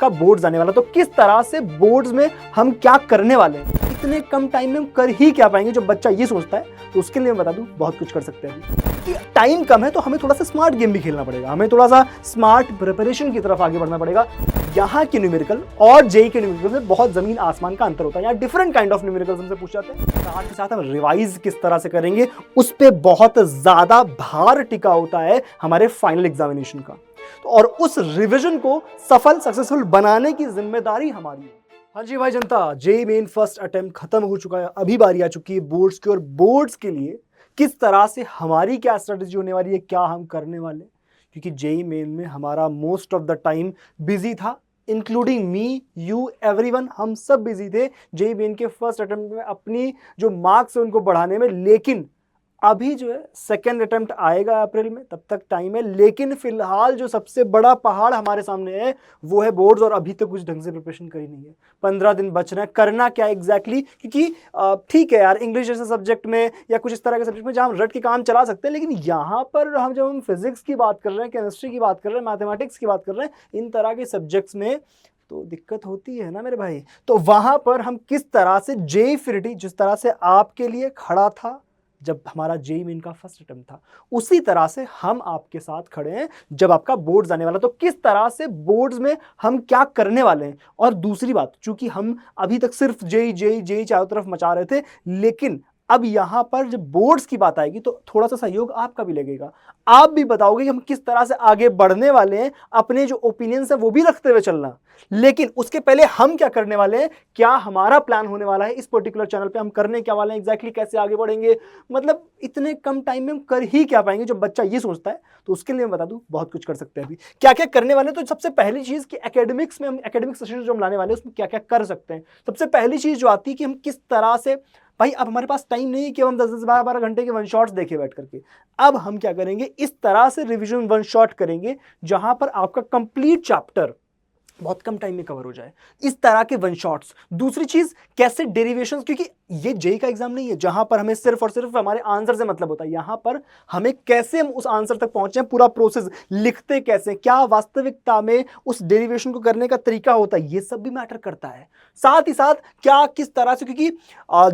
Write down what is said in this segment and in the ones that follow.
आपका बोर्ड्स आने वाला, तो किस तरह से बोर्ड्स में हम क्या करने वाले हैं, इतने कम टाइम में हम कर ही क्या पाएंगे। जब बच्चा ये सोचता है तो उसके लिए मैं बता दूं बहुत कुछ कर सकते हैं कि टाइम कम है तो हमें थोड़ा सा स्मार्ट गेम भी खेलना पड़ेगा, हमें थोड़ा सा स्मार्ट प्रिपरेशन की तरफ आगे बढ़ना पड़ेगा। यहाँ के न्यूमेरिकल और जेई के न्यूमेरिकल में बहुत जमीन आसमान का अंतर होता है। यहाँ डिफरेंट काइंड ऑफ न्यूमेरिकल हमसे पूछ जाते हैं, साथ ही साथ हम रिवाइज किस तरह से करेंगे उस पर बहुत ज्यादा भार टिका होता है हमारे फाइनल एग्जामिनेशन का। तो और उस रिवीजन को सफल सक्सेसफुल बनाने की जिम्मेदारी हमारी है। हाँ जी भाई जनता, जेई मेन फर्स्ट अटेम्प्ट खत्म हो चुका है, अभी बारी आ चुकी है बोर्ड्स की, और बोर्ड्स के लिए किस तरह से हमारी क्या स्ट्रेटेजी होने वाली है, क्या हम करने वाले, क्योंकि जेई मेन में हमारा most of the time busy था, इंक्लूडिंग मी, यू, एवरीवन, हम सब बिजी थे जेई मेन के फर्स्ट अटेम्प्ट में अपनी जो मार्क्स है उनको बढ़ाने में। लेकिन अभी जो है सेकेंड अटेम्प्ट आएगा अप्रैल में, तब तक टाइम है। लेकिन फिलहाल जो सबसे बड़ा पहाड़ हमारे सामने है वो है बोर्ड्स, और अभी तक कुछ ढंग से प्रिपरेशन करी नहीं है। 15 दिन बच रहे हैं, करना क्या एग्जैक्टली, क्योंकि ठीक है यार, इंग्लिश जैसे सब्जेक्ट में या कुछ इस तरह के सब्जेक्ट में जहाँ हम रट के काम चला सकते हैं, लेकिन यहाँ पर जब हम फिजिक्स की बात कर रहे हैं, केमिस्ट्री की बात कर रहे हैं, मैथमेटिक्स की बात कर रहे हैं, इन तरह के सब्जेक्ट्स में तो दिक्कत होती है ना मेरे भाई। तो वहां पर हम किस तरह से जेई फिनिटी, जिस तरह से आपके लिए खड़ा था जब हमारा जेई मेन का फर्स्ट अटेम्प्ट था, उसी तरह से हम आपके साथ खड़े हैं जब आपका बोर्ड्स आने वाला। तो किस तरह से बोर्ड्स में हम क्या करने वाले हैं। और दूसरी बात, चूंकि हम अभी तक सिर्फ जेई जेई जेई चारों तरफ मचा रहे थे, लेकिन अब यहां पर जब बोर्ड्स की बात आएगी तो थोड़ा सा सहयोग आपका भी लगेगा। आप भी बताओगे कि हम किस तरह से आगे बढ़ने वाले हैं, अपने जो ओपिनियंस है वो भी रखते हुए चलना। लेकिन उसके पहले हम क्या करने वाले हैं, क्या हमारा प्लान होने वाला है इस पर्टिकुलर चैनल पे, हम करने क्या वाले हैं एग्जैक्टली, कैसे आगे बढ़ेंगे, मतलब इतने कम टाइम में हम कर ही क्या पाएंगे। जब बच्चा ये सोचता है तो उसके लिए मैं बता दूं बहुत कुछ कर सकते हैं। अभी क्या क्या करने वाले हैं, तो सबसे पहली चीज कि एकेडमिक्स में हम एकेडमिक सेशन जो हम लाने वाले हैं उसमें क्या क्या कर सकते हैं। सबसे पहली चीज जो आती है कि हम किस तरह से, भाई अब हमारे पास टाइम नहीं है कि हम 10-10 12-12 घंटे के वन शॉट्स देखे बैठ करके। अब हम क्या करेंगे, इस तरह से रिवीजन वन शॉट करेंगे जहां पर आपका कंप्लीट चैप्टर बहुत कम टाइम में कवर हो जाए, इस तरह के वन शॉट्स। दूसरी चीज, कैसे डेरिवेशंस, क्योंकि ये जेई का एग्जाम नहीं है जहां पर हमें सिर्फ और सिर्फ हमारे आंसर से मतलब होता है। यहां पर हमें कैसे हम उस आंसर तक पहुंचे, पूरा प्रोसेस लिखते कैसे, क्या वास्तविकता में उस डेरिवेशन को करने का तरीका होता है, ये सब भी मैटर करता है। साथ ही साथ क्या किस तरह से, क्योंकि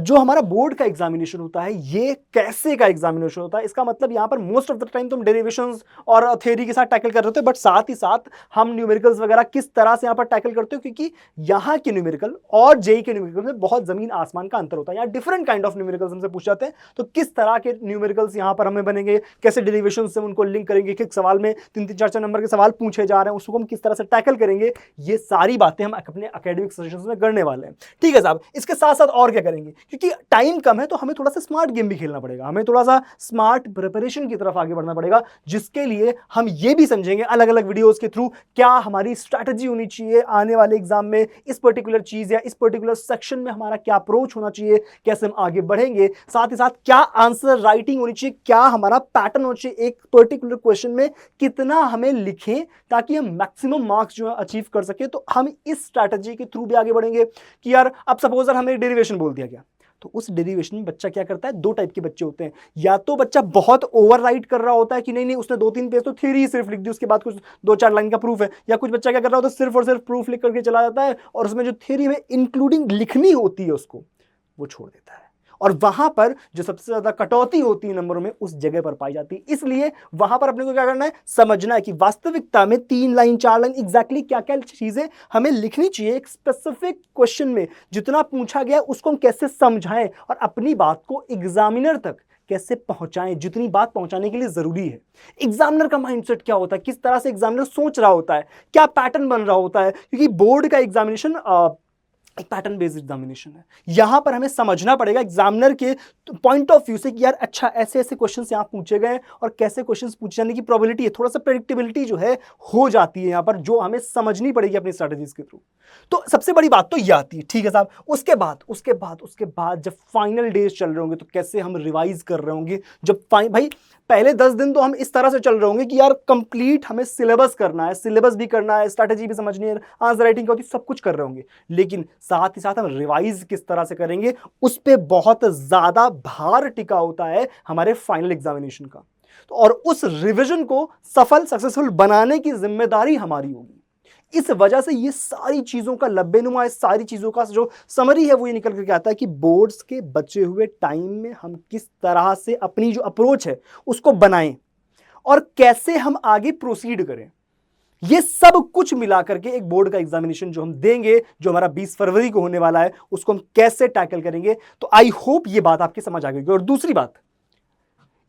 जो हमारा बोर्ड का एग्जामिनेशन होता है ये कैसे का एग्जामिनेशन होता है, इसका मतलब यहां पर मोस्ट ऑफ द टाइम तो हम डेरिवेशंस और थ्योरी के साथ टैकल कर रहे होते हैं, बट साथ ही साथ हम न्यूमेरिकल्स वगैरह किस तरह से यहां पर टैकल करते हो, क्योंकि यहां के न्यूमेरिकल और जेई के न्यूमेरिकल में बहुत जमीन आसमान का अंतर होता है। यहां डिफरेंट काइंड ऑफ न्यूमेरिकल्स हमसे पूछ जाते हैं, तो किस तरह के न्यूमेरिकल्स यहां पर हमें बनेंगे, कैसे डेरिवेशन से उनको लिंक करेंगे, एक सवाल में 3-3 4-4 नंबर के सवाल पूछे जा रहे हैं, उसको हम किस तरह से टैकल करेंगे, ये सारी बातें हम अपने एकेडमिक सेशंस में करने वाले हैं। ठीक है साहब, इसके साथ साथ और क्या करेंगे, क्योंकि टाइम कम है तो हमें थोड़ा सा स्मार्ट गेम भी खेलना पड़ेगा, हमें थोड़ा सा स्मार्ट प्रिपरेशन की तरफ आगे बढ़ना पड़ेगा, जिसके लिए हम ये भी समझेंगे अलग अलग वीडियोस के थ्रू क्या हमारी स्ट्रैटेजी होनी चाहिए आने वाले एग्जाम में, इस पर्टिकुलर चीज या इस पर्टिकुलर सेक्शन में हमारा क्या अप्रोच होना चाहिए, कैसे हम आगे बढ़ेंगे। साथ ही साथ क्या आंसर राइटिंग होनी चाहिए, क्या हमारा पैटर्न होना चाहिए, एक पर्टिकुलर क्वेश्चन में कितना हमें लिखें ताकि हम मैक्सिमम मार्क्स जो है अचीव कर सके। तो हम इस स्ट्रैटेजी के थ्रू भी आगे बढ़ेंगे कि यार अब सपोज हमें डेरिवेशन बोल दिया गया, तो उस डेरिवेशन में बच्चा क्या करता है, दो टाइप के बच्चे होते हैं। या तो बच्चा बहुत ओवरराइट कर रहा होता है कि नहीं नहीं उसने 2-3 पेज तो थ्योरी सिर्फ लिख दी, उसके बाद कुछ 2-4 लाइन का प्रूफ है। या कुछ बच्चा क्या कर रहा होता है, सिर्फ और सिर्फ प्रूफ लिख करके चला जाता है और उसमें जो थ्योरी में इंक्लूडिंग लिखनी होती है उसको वो छोड़ देता है, और वहां पर जो सबसे ज्यादा कटौती होती है नंबरों में उस जगह पर पाई जाती है। इसलिए वहां पर अपने को क्या करना है, समझना है कि वास्तविकता में 3 लाइन 4 लाइन एग्जैक्टली क्या क्या चीजें हमें लिखनी चाहिए एक स्पेसिफिक क्वेश्चन में, जितना पूछा गया उसको हम कैसे समझाएं और अपनी बात को एग्जामिनर तक कैसे पहुंचाएं, जितनी बात पहुंचाने के लिए जरूरी है। एग्जामिनर का माइंडसेट क्या होता है, किस तरह से एग्जामिनर सोच रहा होता है, क्या पैटर्न बन रहा होता है, क्योंकि बोर्ड का एग्जामिनेशन एक पैटर्न बेस्ड एग्जामिनेशन है। यहां पर हमें समझना पड़ेगा एग्जामिनर के पॉइंट ऑफ व्यू से कि यार अच्छा ऐसे ऐसे क्वेश्चंस यहां पूछे गए और कैसे क्वेश्चंस पूछे जाने की प्रोबेबिलिटी है, थोड़ा सा प्रेडिक्टेबिलिटी जो है हो जाती है यहां पर, जो हमें समझनी पड़ेगी अपनी स्ट्रेटजीज के थ्रू। तो सबसे बड़ी बात तो ये आती है। ठीक है साहब, उसके बाद जब फाइनल डेज चल रहे होंगे तो कैसे हम रिवाइज कर रहे होंगे। जब भाई पहले 10 दिन तो हम इस तरह से चल रहे होंगे कि यार कंप्लीट हमें सिलेबस करना है, सिलेबस भी करना है, स्ट्रैटेजी भी समझनी है, आंसर राइटिंग क्या होती है, सब कुछ कर रहे होंगे। लेकिन साथ ही साथ हम रिवाइज किस तरह से करेंगे उस पर बहुत ज्यादा भार टिका होता है हमारे फाइनल एग्जामिनेशन का। तो और उस रिवीजन को सफल सक्सेसफुल बनाने की जिम्मेदारी हमारी होगी। इस वजह से ये सारी चीज़ों का लब्बेनुमा, इस सारी चीज़ों का जो समरी है वो ये निकल करके आता है कि बोर्ड्स के बचे हुए टाइम में हम किस तरह से अपनी जो अप्रोच है उसको बनाएं और कैसे हम आगे प्रोसीड करें। ये सब कुछ मिला करके एक बोर्ड का एग्जामिनेशन जो हम देंगे, जो हमारा 20 फरवरी को होने वाला है, उसको हम कैसे टैकल करेंगे। तो आई होप ये बात आपकी समझ आ गई। और दूसरी बात,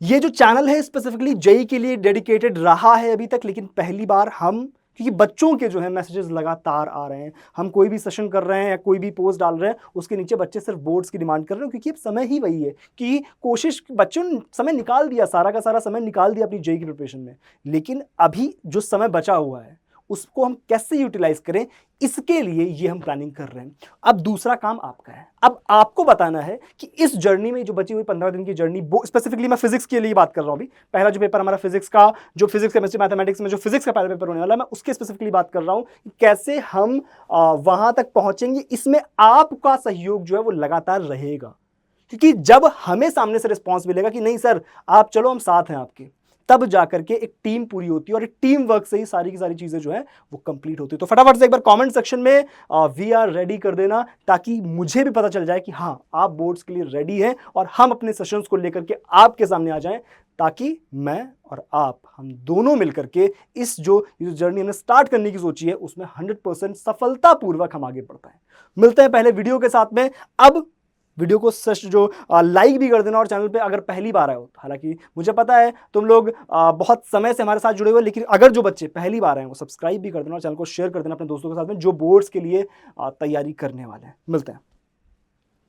ये जो चैनल है स्पेसिफिकली जेई के लिए डेडिकेटेड रहा है अभी तक, लेकिन पहली बार हम, क्योंकि बच्चों के जो है मैसेजेस लगातार आ रहे हैं, हम कोई भी सेशन कर रहे हैं या कोई भी पोस्ट डाल रहे हैं उसके नीचे बच्चे सिर्फ बोर्ड्स की डिमांड कर रहे हैं, क्योंकि अब समय ही वही है कि कोशिश, बच्चों ने समय निकाल दिया, सारा का सारा समय निकाल दिया अपनी जेई की प्रिपरेशन में, लेकिन अभी जो समय बचा हुआ है उसको हम कैसे यूटिलाइज करें, इसके लिए ये हम प्लानिंग कर रहे हैं। अब दूसरा काम आपका है, अब आपको बताना है कि इस जर्नी में जो बची हुई 15 दिन की जर्नी, स्पेसिफिकली मैं फिजिक्स के लिए बात कर रहा हूं। अभी पहला जो पेपर हमारा फिजिक्स का, जो फिजिक्स केमिस्ट्री मैथमेटिक्स में जो फिजिक्स का पहला पेपर होने वाला है, मैं उसके स्पेसिफिकली बात कर रहा हूं कि कैसे हम वहां तक पहुंचेंगे। इसमें आपका सहयोग जो है वो लगातार रहेगा, क्योंकि जब हमें सामने से रिस्पॉन्स मिलेगा कि नहीं सर आप चलो, हम साथ हैं आपके, तब जाकर के एक टीम पूरी होती है और एक टीम वर्क से ही सारी की सारी चीजें जो है वो कंप्लीट होती है। तो फटाफट से एक बार कमेंट सेक्शन में वी आर रेडी कर देना, ताकि मुझे भी पता चल जाए कि हाँ आप बोर्ड्स के लिए रेडी हैं और हम अपने सेशंस को लेकर के आपके सामने आ जाएं, ताकि मैं और आप, हम दोनों मिलकर के इस जो जर्नी हमने स्टार्ट करने की सोची है उसमें 100% सफलतापूर्वक हम आगे बढ़ पाए। मिलते हैं पहले वीडियो के साथ में। अब वीडियो को सच जो लाइक भी कर देना, और चैनल पे अगर पहली बार आए हो, हालांकि मुझे पता है तुम लोग बहुत समय से हमारे साथ जुड़े हुए, लेकिन अगर जो बच्चे पहली बार आए वो सब्सक्राइब भी कर देना और चैनल को शेयर कर देना अपने दोस्तों के साथ में जो बोर्ड्स के लिए तैयारी करने वाले हैं। मिलते हैं।